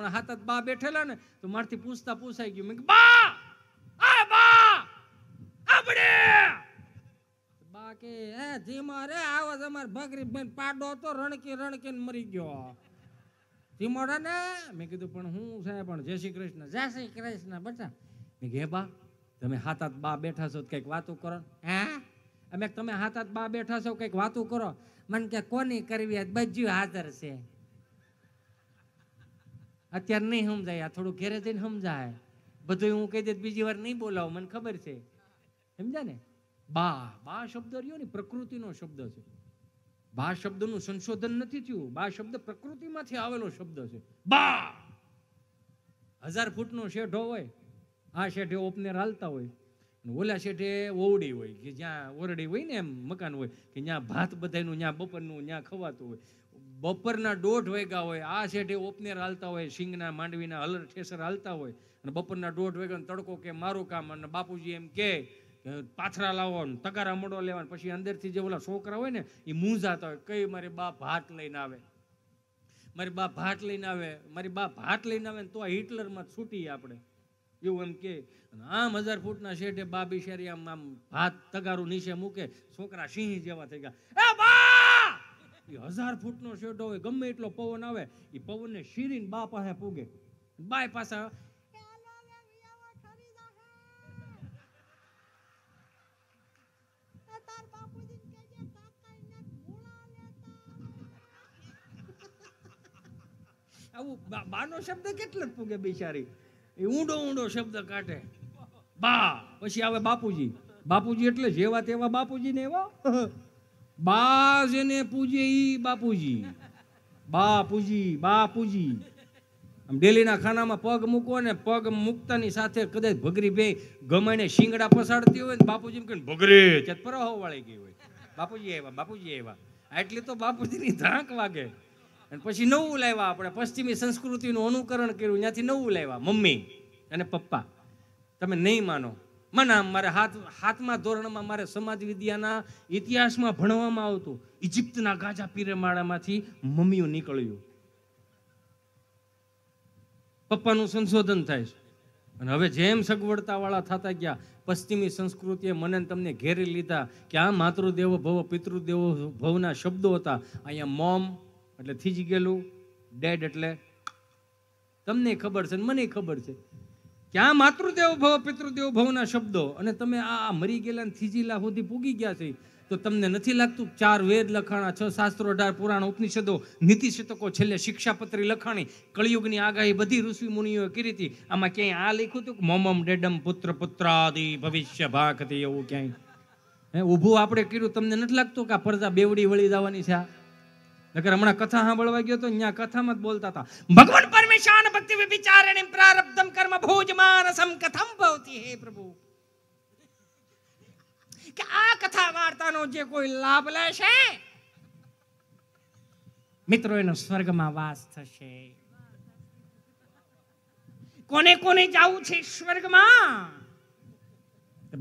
પણ હાથ બા બેઠેલા ને તો મારથી પૂછાઈ ગયું. મેં બા આપણે બા કે ધીમા રે આવો તમારે ભગરી બેન પાડો તો રણકી મરી ગયો ધીમોડા ને. મેં કીધું પણ હું છે પણ જય શ્રી કૃષ્ણ બચા. મેં કે બા તમે હાથ બા બેઠા છો કઈક વાતો કરો. અમે તમે હાથ બા બેઠા છો કઈક વાતો કરો. મને કે કોની કરવી બધું હાજર છે. અત્યારે નહીં સમજાય, આ થોડું ઘેરે જઈને સમજાય. બધું હું કહી દે બીજી વાર નહીં બોલાવું, મને ખબર છે. સમજ્યા ને? બા શબ્દ રહ્યો ને પ્રકૃતિનો શબ્દ છે. બા શબ્દનું સંશોધન નથી થયું. બા શબ્દ પ્રકૃતિમાંથી આવેલો શબ્દ છે. બા 1000 ફૂટનો શેઢો હોય, આ શેઠે ઓપનેર હાલતા હોય, ઓલા શેઠે ઓરડી હોય કે જ્યાં ઓરડી હોય ને એમ મકાન હોય કે જ્યાં ભાત બધાનું ત્યાં બપોરનું ત્યાં ખવાતું હોય. બપોરના 1:30 વાગ્યા હોય, આ શેઠે ઓપનેર હાલતા હોય, સિંગના માંડવીના હલર ઠેસર હાલતા હોય, અને બપોરના 1:30 વાગ્યાનો તડકો કે મારું કામ, અને બાપુજી એમ કે પાથરા લાવો તગારા મોડો લેવાનો. પછી અંદરથી જે ઓલા છોકરા હોય ને એ મૂંઝાતા હોય, કઈ મારી બા ભાત લઈને આવે, મારી બા ભાત લઈને આવે, મારી બા ભાત લઈને આવે ને તો આ હિટલરમાં છૂટીએ આપણે એવું એમ કે. આમ 1000 ફૂટના શેઠે બા બિચારી આમ ભાત તગારું નીચે મૂકે, છોકરા સિંહ જેવા થઈ ગયા. એ બા! એ 1000 ફૂટનો શેઢો હોય, ગમે એટલો પવન આવે એ પવનને શીરીને બા પાસે પૂગે. બાય પાછા આવું બાનો શબ્દ કેટલો પૂગે બિચારી, એ ઊંડો શબ્દ કાઢે બા. પછી આવે બાપુજી. બાપુજી એટલે જેવા તેવા બાપુજી ને એવા બા જેને પૂજે ઈ બાપુજી. બાપુજી આમ ડેલીના ખાનામાં પગ મૂકો ને પગ મૂકતાની સાથે કદાચ ભગરી બે ગમાઈને શિંગડા પસાડતી હોય ને બાપુજી એમ કે ભગરી ચત પરહો વાળી ગઈ હોય, બાપુજી આવ્યા. એટલી તો બાપુજીની ધાંક વાગે. અને પછી નવું લાવ્યા આપણે, પશ્ચિમી સંસ્કૃતિનું અનુકરણ કર્યું, ત્યાંથી નવું લાવ્યા મમ્મી અને પપ્પા. તમે નહીં માનો, મને મારે 7મા ધોરણમાં મારે સમાજ વિદ્યાના ઇતિહાસમાં ભણવામાં આવતું, ઇજિપ્તના ગાજા પીરેમાળામાંથી મમ્મીઓ નીકળ્યું. પપ્પાનું સંશોધન થાય છે. અને હવે જેમ સગવડતા વાળા થતા ગયા, પશ્ચિમી સંસ્કૃતિએ મને તમને ઘેરી લીધા કે આ માતૃદેવો ભવ પિતૃદેવો ભવના શબ્દો હતા. અહીંયા મોમ એટલે થીજી ગયેલું, ડેડ એટલે તમને ખબર છે, મને ખબર છે કે આ માતૃદેવ ભવ પિતૃદેવ ભવના શબ્દો, અને તમે આ મરી ગયેલા થીજીલા સુધી પૂગી ગયા છે. તો તમને નથી લાગતું 4 વેદ લખાણા, 6 શાસ્ત્રો, 18 પુરાણ, ઉપનિષદો, નીતિ શતકો, છેલ્લે શિક્ષાપત્રી લખાણી, કળિયુગની આગાહી બધી ઋષિ મુનિઓએ કરી હતી. આમાં ક્યાંય આ લખ્યું હતું કે મોમમ ડેડમ પુત્રાદિ ભવિષ્ય ભાગતી, એવું ક્યાંય ઊભું આપણે કર્યું? તમને નથી લાગતું કે આ પડદા બેવડી વળી જવાની છે? નકર હમણાં કથા સાંભળવા ગયો તો ત્યાં કથામાં જ બોલતા હતા, ભગવાન પરમેશાન ભક્તિ વિચારણિ પ્રારબ્ધમ કર્મ ભોજમાનસમ કથમ ભવતિ. હે પ્રભુ, કે આ કથા વાર્તાનો જે કોઈ લાભ લેશે મિત્રો એનો સ્વર્ગમાં વાસ થશે. કોને જવું છે સ્વર્ગમાં?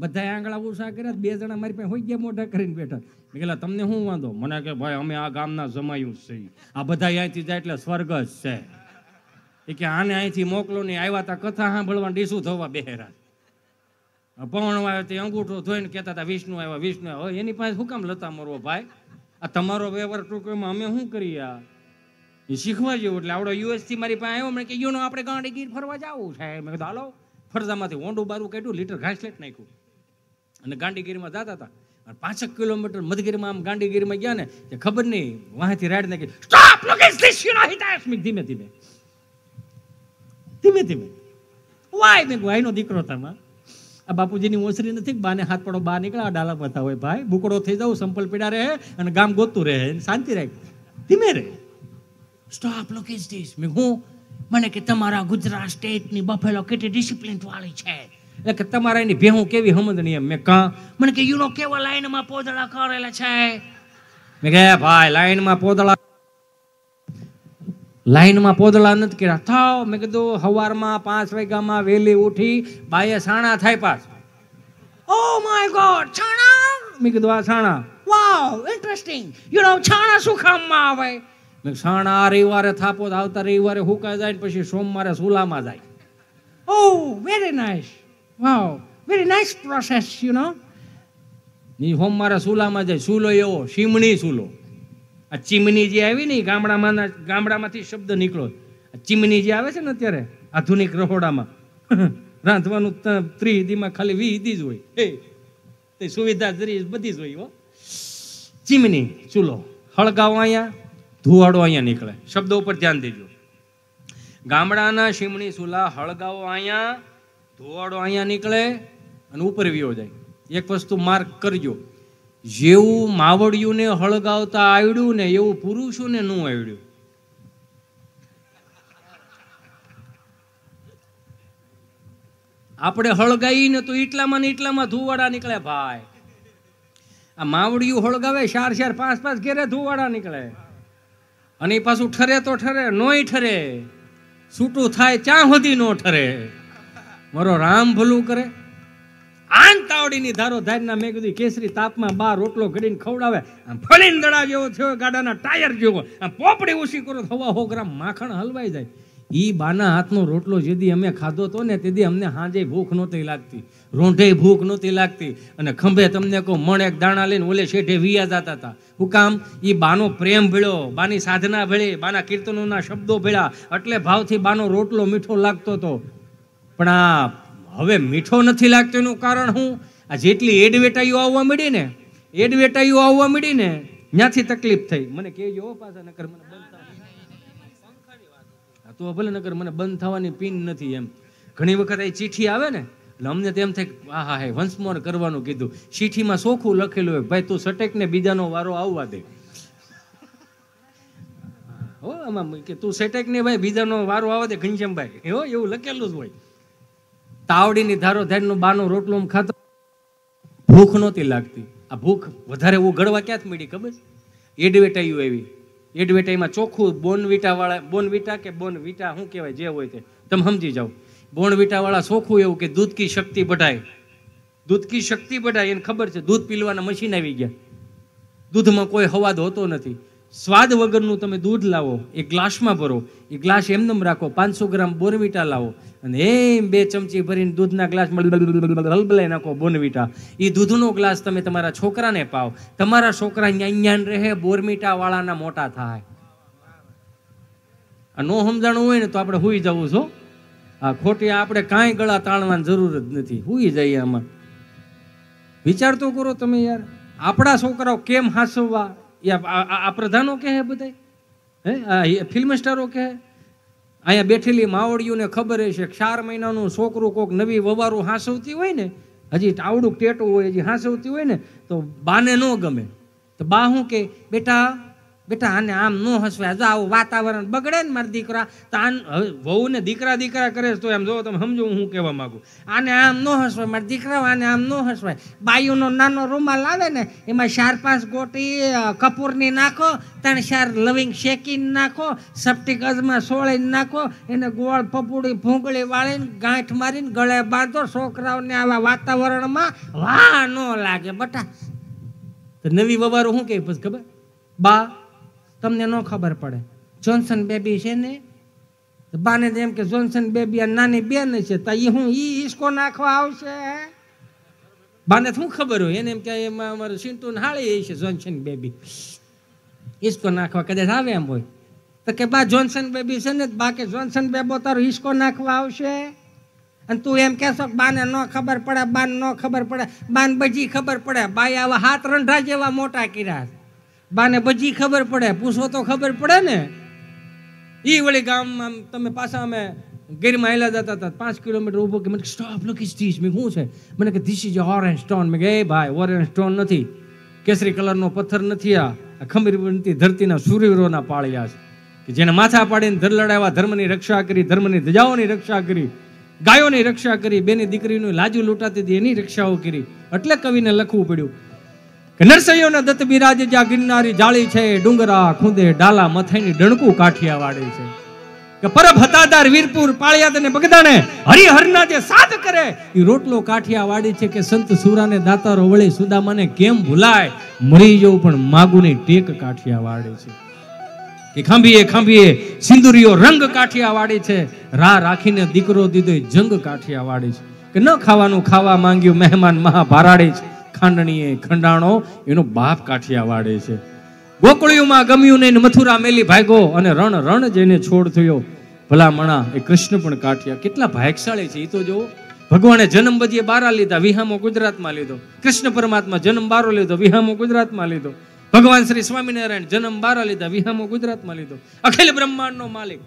બધા આંગળા ઉષા કર્યા. 2 જણા મારી પાસે હોઈ ગયા, મોઢા કરીને બેઠા. મેં કહેલા તમને શું વાંધો? મને કે ભાઈ અમે આ ગામના જમાયું છે, આ બધા અહીંથી જાય એટલે સ્વર્ગ જ છે. એ કે આને અહીંથી મોકલો નહીં, આવ્યા તા કથા સાંભળવા, ડીસું થવા બેહેરા. પવન આવ્યો તે અંગૂઠો ધોઈને કહેતા હતા વિષ્ણુ આવ્યા. એની પાસે શું કામ લતા મરવો ભાઈ? આ તમારો વ્યવહાર ટૂંકમાં અમે શું કરીએ? એ શીખવા જેવું. એટલે આવડો US થી મારી પાસે આવ્યો, મને કે યુનો આપણે ગાંડીગીર ફરવા જવું છે. મેં કીધું હાલો. ફરજામાંથી હોંડું બારું કાઢ્યું, લીટર ઘાસ લેટ નાખ્યું અને ગાંડીગીરીમાં જતા હતા. 5 કિલોમીટર મધગીરમાં આમ ગાંડીગીરીમાં ગયા ને, ખબર નહીં વાંથી રાડ નાખી. Stop, look at this, you know હિતાસ્મિક. ધીમે વાય મેં વાયનો દીકરો તમે. આ બાપુજીની ઓસરી નથી, બાને હાથ પડો બહાર નીકળ્યા, ડાલા પતા હોય ભાઈ, બુકડો થઈ જાવ, સંપલ પીડા રહે અને ગામ ગોતું રહે, શાંતિ રાખ, ધીમે રહે. Stop, look at this. મેં હું મને કે તમારા ગુજરાત સ્ટેટની બફેલો કેટલી ડિસિપ્લિન વાળી છે, એટલે કે તમારા એની ભેહું કેવી સમજણી એમ. મેં કાં? મને કે યુનો કેવા લાઈનમાં પોદળા કરેલા છે. મેં કે ભાઈ લાઈનમાં પોદળા નથી કર્યા. થાવ. મેં કીધું સવારમાં 5 વાગ્યામાં વહેલી ઉઠી બાએ સાણા થાય પાસ. ઓ માય ગોડ, છાણા? મેં કીધું આ છાણા. વાવ, ઇન્ટરેસ્ટિંગ. યુ નો છાણા શું કામમાં આવે? મેં સાણા આ રવિવારે થાપો આવતા રવિવારે હુકાઈ જાય પછી સોમવારે સુલામાં જાય. Oh, very nice. Wow, very nice process, you know. ની સોમવારે સુલામાં જાય. સુલો એવો ચીમણી સુલો. આ ચીમની જે આવી ને ગામડામાંથી શબ્દ નીકળો. ચીમની જે આવે છે ને અત્યારે આધુનિક રહોડામાં રાંધવાનું 30 દીમાં ખાલી 20 દી જ હોય. તે સુવિધા બધી જ હોય. ચીમની ચૂલો હળગાવો અહીંયા, ધુવાડો અહીંયા નીકળે. શબ્દો ઉપર ધ્યાન દેજો. ગામડાના ચીમણી ચૂલા હળગાવો અહીંયા, ધુવાડો અહીંયા નીકળે અને ઉપર વિયો જાય. એક વસ્તુ માર્ક કરજો, જેવું માવડિયું ને હળગાવતા આવડ્યું ને એવું પુરુષોને ન આવડ્યું. આપણે હળગાવી ને તો એટલામાં ને એટલામાં ધુવાડા નીકળે ભાઈ. આ માવડિયું હળગાવે 4 5 ઘેરે ધુવાડા નીકળે. અને એ પાછું ઠરે તો ઠરે, નોય ઠરે, છૂટું થાય ત્યાં સુધી નો ઠરે. મારો રામ ભલું કરે. આન તાવડીની ધારો ધારના મેં કીધું કેસરી તાપમાં 12 રોટલો ઘડીને ખવડાવે. આમ ફળીને દડા જેવો થયો, ગાડાના ટાયર જેવો. આમ પોપડી ઓછી કરો, 1.25 ગ્રામ માખણ હલવાઈ જાય. ઈ બાના હાથનો રોટલો જેદી અમે ખાધો તો ને તેદી અમને હાજે ભૂખ નહોતી લાગતી, રોંઢે ભૂખ નહોતી લાગતી. અને ખંભે તમને કહું મણ એક દાણા લઈને ઓલે શેઠે વિયા જતા હતા. હું કામ? ઈ બાનો પ્રેમ ભેળ્યો, બાની સાધના ભેળી, બાના કીર્તનોના શબ્દો ભેળ્યા, એટલે ભાવથી બાનો રોટલો મીઠો લાગતો હતો. પણ આ હવે મીઠો નથી લાગતો એનું કારણ હું? આ જેટલી એડવેટાઈઓ આવવા મળી ને, ત્યાંથી તકલીફ થઈ. મને કહેજો પાછા, નકર મને તો ભલે નગર મને બંધ થવાની પિન નથી એમ. ઘણી વખત એ ચીઠી આવે ને એટલે અમને તેમ થાય આહા હે વન્સ મોર કરવાનું કીધું. ચીઠીમાં ચોખ્ખું લખેલું હોય, ભાઈ તું સટેક ને બીજાનો વારો આવવા દે. હો આમાં કે તું સટેક ને ભાઈ બીજાનો વારો આવવા દે ઘનશ્યામભાઈ, હો એવું લખેલું જ હોય. તાવડીની ધારો ધારનો બાનો રોટલો ખાતો, ભૂખ નહોતી લાગતી. આ ભૂખ વધારે ઉઘડવા ક્યાંથી મળી ખબર? એડવેટાઈઓ એવી. એડવેટાઈમાં ચોખ્ખું બોનવીટા કે બોનવીટા શું કહેવાય જે હોય તે તમે સમજી જાઓ. બોનવીટા વાળા ચોખ્ખું એવું કે દૂધ કી શક્તિ बढ़ाए, દૂધ કી શક્તિ बढ़ाए. એને ખબર છે દૂધ પીલવાના મશીન આવી ગયા. દૂધમાં કોઈ હવાદ હોતો નથી. સ્વાદ વગરનું તમે દૂધ લાવો, એક ગ્લાસમાં ભરો, એ ગ્લાસ એમનેમ રાખો, 500 ગ્રામ બોનવીટા લાવો અને એમ 2 ચમચી ભરીને દૂધના ગ્લાસમાં હલબલાઈ નાખો બોનવીટા. એ દૂધનો ગ્લાસ તમે તમારા છોકરાને પાવ, તમારા છોકરા ન્યાન રહે, બોરમીટા વાળાના મોટા થાય. આ નો સમજાણું હોય ને તો આપણે હુઈ જવું છો. આ ખોટી આપણે કાંઈ ગળા તાણવાની જરૂર જ નથી, હુઈ જઈએ આમાં. વિચાર તો કરો તમે યાર, આપણા છોકરાઓ કેમ હાસવવા? આ પ્રધાનો કહે બધા, હે ફિલ્મ સ્ટારો કહે. અહીંયા બેઠેલી માવડીઓને ખબર હશે 4 મહિનાનું છોકરું કોક નવી વવારું હાંસવતી હોય ને, હજી આવડું ટેટું હોય, હજી હાંસવતી હોય ને તો બાને ન ગમે. તો બા શું કે, બેટા આને આમ ન હસવાય, જો આવું વાતાવરણ બગડે ને મારા દીકરા તો આને વહુ ને દીકરા કરે તો એમ જો તમે સમજો હું કહેવા માંગુ. આને આમ ન હસવાય મારા દીકરા, આને આમ ન હસવાય. બાયુનો નાનો રૂમાલ આવે ને એમાં 4-5 ગોટી કપૂરની નાખો, 3-4 લવિંગ શેકીને નાખો, સપટી ગજમાં સોળીને નાખો, એને ગોળ પપુડી ભૂંગળી વાળીને ગાંઠ મારીને ગળે બાંધો. છોકરાઓને આવા વાતાવરણમાં વાહ ન લાગે બટા. નવી વવારો શું કહે પછી ખબર? બા તમને ન ખબર પડે, જોન્સન બેબી છે ને, બાને એમ કે જોન્સન બેબી આ નાની બેન છે તો એ હું ઈસકો નાખવા આવશે. બાને શું ખબર હોય? એને એમ કે એમાં અમારે સિન્ટુ હાળી છે જોન્સન બેબી, ઈસકો નાખવા કદાચ આવે એમ હોય તો કે બા જોન્સન બેબી છે ને, બા કે જોન્સન બેબો તારો ઈસકો નાખવા આવશે. અને તું એમ કહેશો કે બાને ન ખબર પડે, બાને ન ખબર પડે, બાને બજી ખબર પડે. બાઈ આવા 7 રંઢા જેવા મોટા કર્યા, બાને બજી ખબર પડે, પૂછો તો ખબર પડે ને. એ વળી ગામમાં તમે પાછા અમે ગીરમાં હેલા જતા હતા, 5 કિલોમીટર ઊભો કે મને સ્ટોપ લુક ઇઝ ધીસ. મેં શું છે? મને કે ધીસ ઇઝ ઓરેન્જ સ્ટોન. મેં કે એ ભાઈ ઓરેન્જ સ્ટોન નથી, કેસરી કલરનો પથ્થર નથી, આ ખમીર બનતી ધરતીના સૂર્યવીરોના પાળ્યા છે કે જેને માથા પાડીને ધર લડાવ્યા, ધર્મની રક્ષા કરી, ધર્મની ધજાઓની રક્ષા કરી, ગાયોની રક્ષા કરી, બેની દીકરીનું લાજુ લૂંટાતી હતી એની રક્ષાઓ કરી. એટલે કવિને લખવું પડ્યું કે નરસૈયોના દત્ત બિરાજ જ્યાં ગિરનારી જાળી છે, ડુંગરા ખૂંદે ડાલા મથાઈની ડણકું કાઠિયાવાડી છે. કે પરબ હતાદાર વીરપુર પાળિયાદ અને બગદાને હરિહરના જે સાથ કરે એ રોટલો કાઠિયાવાડી છે. કે સંત સુરાને દાતારો વળી સુદામાને કેમ ભૂલાય, મરી જવું પણ માગુની ટેક કાઠિયાવાડી છે. કે ખાંભીએ ખાંભીએ સિંદુરીઓ રંગ કાઠિયાવાડી છે, રાહ રાખીને દીકરો દીધો જંગ કાઠિયાવાડી છે. કે ન ખાવાનું ખાવા માંગ્યું મહેમાન મહાભારાડી છે, ખાંડણીએ ખંડાણો એનો બાપ કાઠિયાવાડી છે. ગોકળિયુંમાં ગમ્યું નહીં મથુરા મેલી ભાગ્યો, અને રણ રણ જઈને છોડ થયો ભલામણા એ કૃષ્ણ પણ કાઠિયા. કેટલા ભાગશાળી છે એ તો જોવો. ભગવાને જન્મ બધીએ બારા લીધા, વિહામો ગુજરાતમાં લીધો. કૃષ્ણ પરમાત્મા જન્મ બારો લીધો, વિહામો ગુજરાતમાં લીધો. ભગવાન શ્રી સ્વામિનારાયણ જન્મ બારા લીધા, વિહામો ગુજરાતમાં લીધો. અખિલ બ્રહ્માંડનો માલિક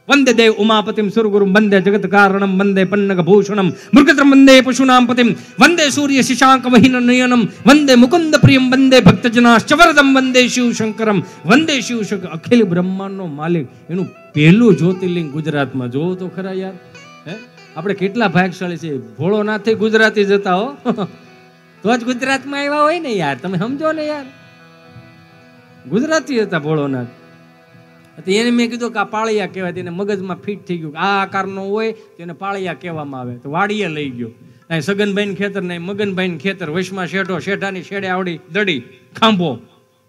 વંદે દેવ ઉમાપતિમ સુરગુરુમ વંદે જગત કારણમ વંદે પન્નગ ભૂષણમ મૃગત્રમ વંદે પશુનામ પતિમ વંદે સૂર્ય શશાંક વહિન નયનમ વંદે મુકુંદ પ્રિયમ વંદે ભક્તજનાશ્ચવરદમ વંદે શિવ શંકરમ વંદે શિવ શંકર. અખિલ બ્રહ્માંડનો માલિક એનું પહેલું જ્યોતિર્લિંગ ગુજરાતમાં. જોવો તો ખરા યાર. હે આપણે કેટલા ભાગશાળી છે. ભોળોનાથ ગુજરાતી જતા હો તો જ ગુજરાતમાં આવ્યા હોય ને યાર. તમે સમજો ને યાર, ગુજરાતી હતા ભોળોનાથ. એને મેં કીધું કે આ પાળિયા કહેવાય. તેને મગજમાં ફિટ થઈ ગયું આ આકારનો હોય તેને પાળિયા કહેવામાં આવે. તો વાડીએ લઈ ગયો. અહીં સગનભાઈ ખેતર નહીં, મગનભાઈ ખેતર, વૈશમાં શેઠો, શેઠાની શેડે આવડી દડી, ખાંભો,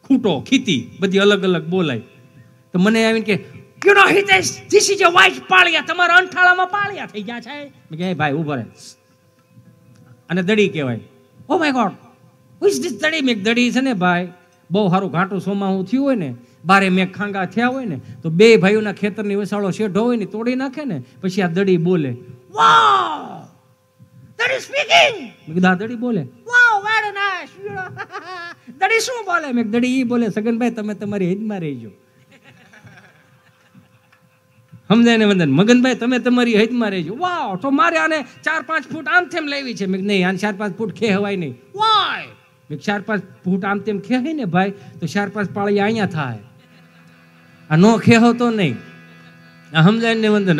ખૂટો, ખીતી બધી અલગ અલગ બોલાય. તો મને આવીને કે You know, this is a white પાળિયા. તમારા અંઠાળામાં પાળિયા થઈ ગયા છે. મેં કહે ભાઈ ઉભો રહે. અને દડી કહેવાય. Oh my god, who is this દડી? મેં દડી છે ને ભાઈ બહુ સારું ઘાટું સોમાહું થયું હોય ને, બારે મેં ખાંગા થયા હોય ને, તો બે ભાઈઓના ખેતરની વસાળો શેઢો હોય ને તોડી નાખે ને, પછી આ દડી બોલે વાવ દડી સ્પીકિંગ. મેં કીધું આ દડી બોલે વાવ વેરી નાઇસ. દડી શું બોલે? મેં દડી ઈ બોલે સગનભાઈ તમે તમારી હેજમાં રહેજો. સમજાય ને વંદન? મગનભાઈ તમે તમારી હેજમાં રહેજો. વાવ તો મારે આને 4-5 ફૂટ આમ તેમ લેવી છે. મેં નહીં આને 4-5 ફૂટ ખેહવાય નહીં. વાય મેં 4-5 ફૂટ આમ તેમ ખેહે ને ભાઈ તો 4-5 પાળિયા અહીંયા થાય. આ નો ખેહો તો નહીં. આ સમજાય ને વંદન?